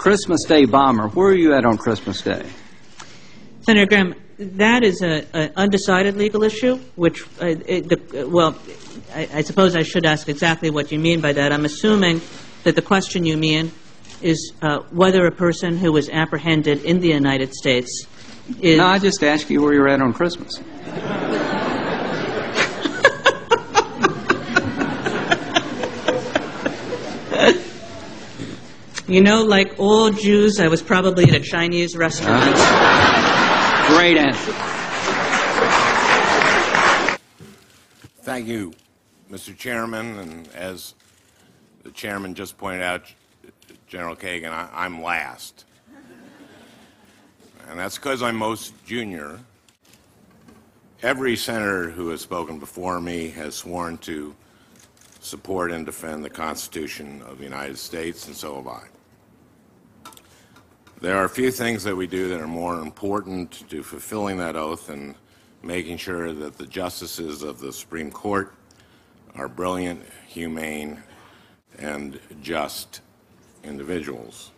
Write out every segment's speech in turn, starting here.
Christmas Day bomber. Where are you at on Christmas Day? Senator Graham, that is an undecided legal issue, which, I suppose I should ask exactly what you mean by that. I'm assuming that the question you mean is whether a person who was apprehended in the United States is... No, I just asked you where you're at on Christmas. You know, like all Jews, I was probably at a Chinese restaurant. Great answer. Thank you, Mr. Chairman. And as the chairman just pointed out, General Kagan, I'm last. And that's because I'm most junior. Every senator who has spoken before me has sworn to support and defend the Constitution of the United States, and so have I. There are a few things that we do that are more important to fulfilling that oath and making sure that the justices of the Supreme Court are brilliant, humane, and just individuals.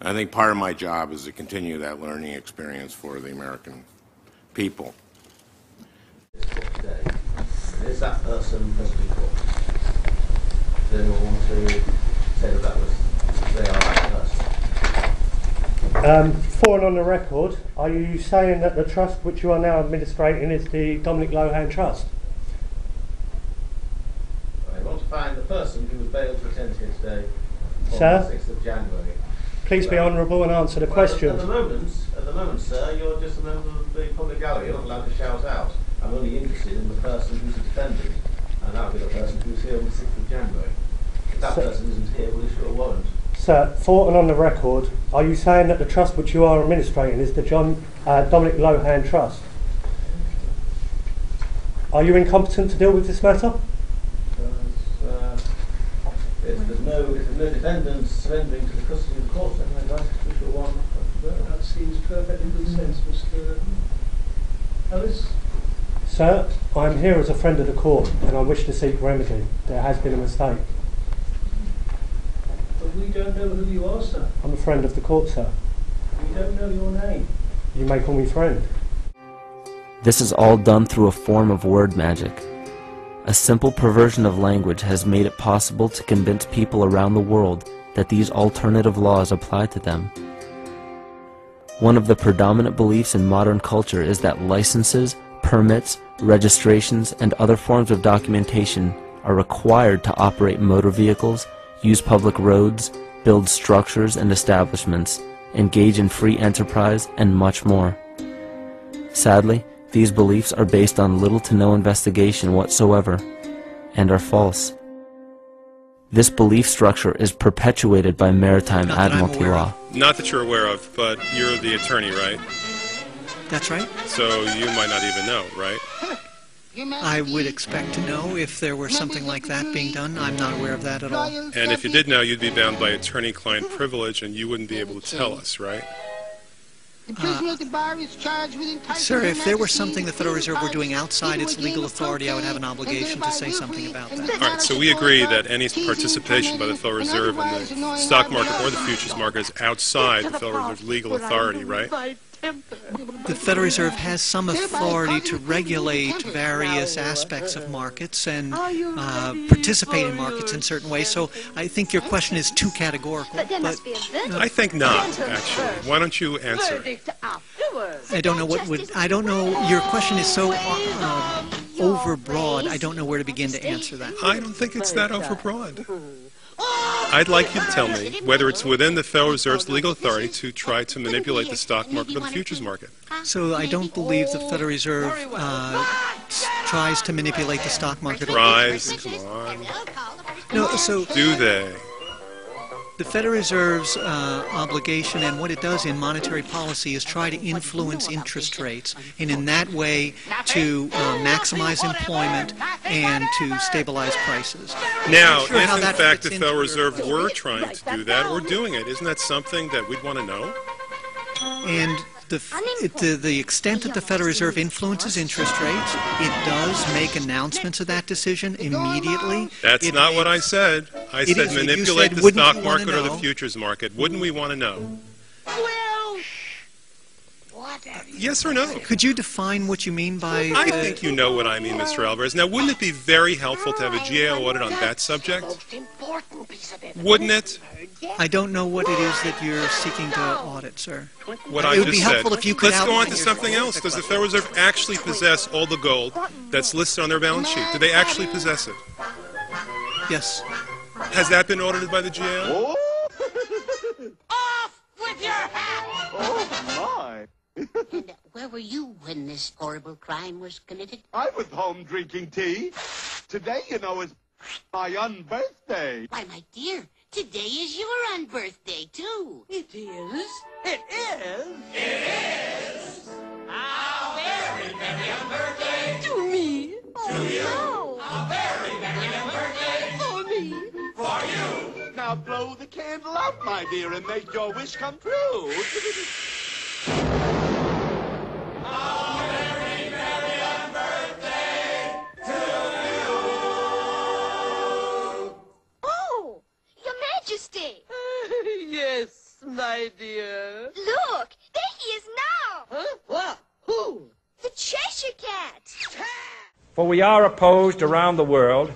And I think part of my job is to continue that learning experience for the American people. Is that person President Court? Does anyone want to say that they are that person? For and on the record, are you saying that the trust which you are now administrating is the Dominic Lohan Trust? I want to find the person who was bailed to attend here today on Sir? the 6th of January. Please be honourable and answer the question. At the moment, sir, you're just a member of the public gallery. You're not allowed to shout out. I'm only interested in the person who's a defendant, and that will be the person who's here on the 6th of January. If that person isn't here, we'll issue a warrant. Sir, for and on the record, are you saying that the trust which you are administrating is the Dominic Lohan Trust? Are you incompetent to deal with this matter? If there's no defendants surrendering to the custody of the court, then I'd like to issue a warrant. That seems perfectly good sense, Mr. Ellis. Sir, I'm here as a friend of the court and I wish to seek remedy. There has been a mistake. But we don't know who you are, sir. I'm a friend of the court, sir. We don't know your name. You may call me friend. This is all done through a form of word magic. A simple perversion of language has made it possible to convince people around the world that these alternative laws apply to them. One of the predominant beliefs in modern culture is that licenses, permits, registrations, and other forms of documentation are required to operate motor vehicles, use public roads, build structures and establishments, engage in free enterprise, and much more. Sadly, these beliefs are based on little to no investigation whatsoever, and are false. This belief structure is perpetuated by maritime admiralty law. Not that you're aware of, but you're the attorney, right? That's right. So you might not even know, right? I would expect to know if there were something like that being done. I'm not aware of that at all. And if you did know, you'd be bound by attorney-client privilege, and you wouldn't be able to tell us, right? Sir, if there were something the Federal Reserve were doing outside its legal authority, I would have an obligation to say something about that. All right, so we agree that any participation by the Federal Reserve in the stock market or the futures market is outside the Federal Reserve's legal authority, right? The Federal Reserve has some authority to regulate various aspects of markets and participate in markets in certain ways, so I think your question is too categorical. But I think not, actually. Why don't you answer? I don't know what would... I don't know... Your question is so overbroad, I don't know where to begin to answer that. I don't think it's that overbroad. I'd like you to tell me whether it's within the Federal Reserve's legal authority to try to manipulate the stock market or the futures market. So I don't believe the Federal Reserve tries to manipulate the stock market. Tries? Come on. No, so... Do they? The Federal Reserve's obligation and what it does in monetary policy is try to influence interest rates, and in that way to maximize employment and to stabilize prices. Now, if in fact the Federal Reserve were trying to do that or doing it, isn't that something that we'd want to know? And To the extent that the Federal Reserve influences interest rates, it does make announcements of that decision immediately. That's not what I said. I said is. You manipulate said, the "Wouldn't stock you wanna market or the know?" futures market. Wouldn't we want to know? Yes or no? Could you define what you mean by... I think you know what I mean, Mr. Alvarez. Now, wouldn't it be very helpful to have a GAO audit on that subject? Wouldn't it? I don't know what it is that you're seeking to audit, sir. What I It would just be said. helpful if you could Let's go on outline to your- something else. Does the Federal Reserve actually possess all the gold that's listed on their balance sheet? Do they actually possess it? Yes. Has that been audited by the GAO? Off with your hat! Oh, my. And where were you when this horrible crime was committed? I was home drinking tea. Today, you know, is my unbirthday. Why, my dear, today is your unbirthday, too. It is? It is? It is! A very merry unbirthday! To me! To you! No. A very merry unbirthday! For me! For you. Now blow the candle out, my dear, and make your wish come true. Oh, Your Majesty! Yes, my dear. Look, there he is now! Huh? What? Who? The Cheshire Cat! For we are opposed around the world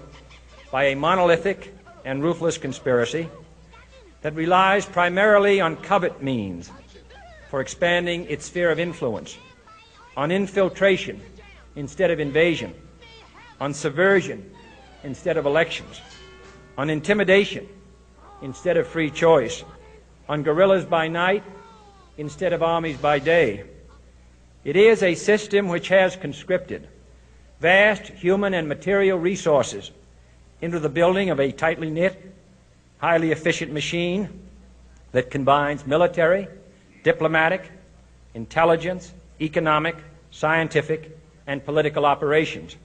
by a monolithic and ruthless conspiracy that relies primarily on covert means for expanding its sphere of influence, on infiltration instead of invasion, on subversion instead of elections, on intimidation instead of free choice, on guerrillas by night instead of armies by day. It is a system which has conscripted vast human and material resources into the building of a tightly knit, highly efficient machine that combines military, diplomatic, intelligence, economic, scientific, and political operations.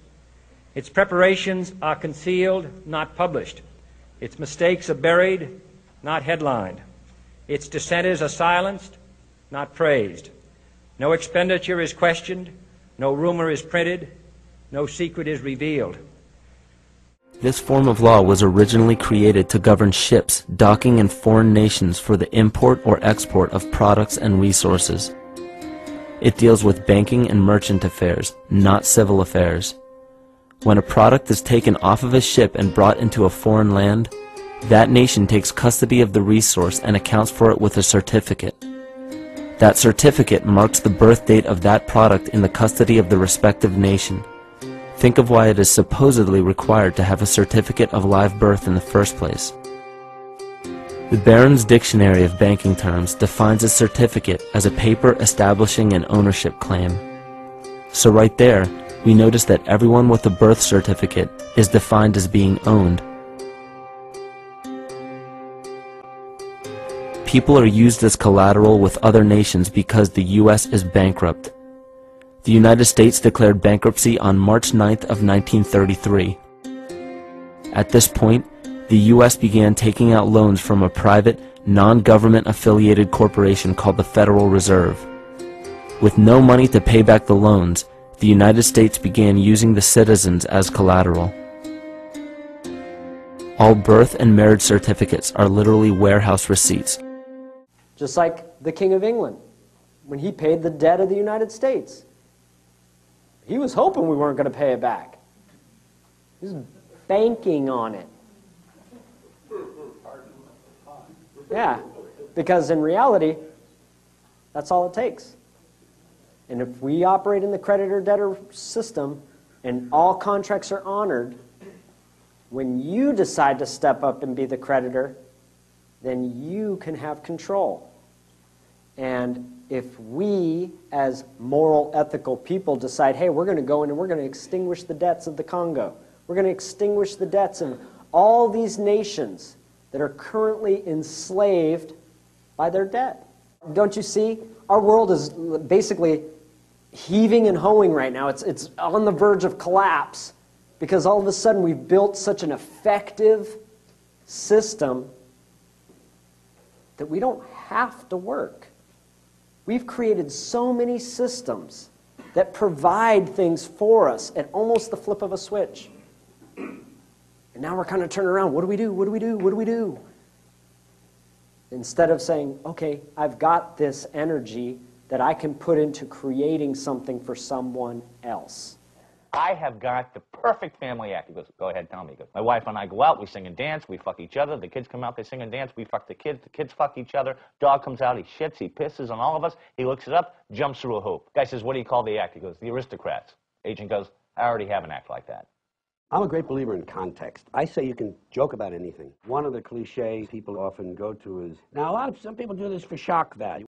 Its preparations are concealed, not published. Its mistakes are buried, not headlined. Its dissenters are silenced, not praised. No expenditure is questioned, no rumor is printed, no secret is revealed. This form of law was originally created to govern ships docking in foreign nations for the import or export of products and resources. It deals with banking and merchant affairs, not civil affairs. When a product is taken off of a ship and brought into a foreign land, that nation takes custody of the resource and accounts for it with a certificate. That certificate marks the birth date of that product in the custody of the respective nation. Think of why it is supposedly required to have a certificate of live birth in the first place. The Barron's Dictionary of Banking Terms defines a certificate as a paper establishing an ownership claim. So right there, we notice that everyone with a birth certificate is defined as being owned. People are used as collateral with other nations because the U.S. is bankrupt. The United States declared bankruptcy on March 9th of 1933. At this point, the U.S. began taking out loans from a private, non-government affiliated corporation called the Federal Reserve. With no money to pay back the loans, the United States began using the citizens as collateral. All birth and marriage certificates are literally warehouse receipts. Just like the King of England, when he paid the debt of the United States. He was hoping we weren't going to pay it back. He was banking on it. Yeah, because in reality, that's all it takes. And if we operate in the creditor-debtor system and all contracts are honored, when you decide to step up and be the creditor, then you can have control. And if we, as moral, ethical people, decide, hey, we're going to go in and we're going to extinguish the debts of the Congo, we're going to extinguish the debts of all these nations that are currently enslaved by their debt. Don't you see? Our world is basically heaving and hoeing right now. It's on the verge of collapse because all of a sudden we've built such an effective system that we don't have to work. We've created so many systems that provide things for us at almost the flip of a switch. And now we're kind of turning around. What do we do? What do we do? What do we do? Instead of saying, okay, I've got this energy that I can put into creating something for someone else. I have got the perfect family act. He goes, go ahead, tell me. He goes, my wife and I go out, we sing and dance, we fuck each other. The kids come out, they sing and dance, we fuck the kids fuck each other. Dog comes out, he shits, he pisses on all of us. He looks it up, jumps through a hoop. Guy says, what do you call the act? He goes, the Aristocrats. Agent goes, I already have an act like that. I'm a great believer in context. I say you can joke about anything. One of the cliches people often go to is, now some people do this for shock value.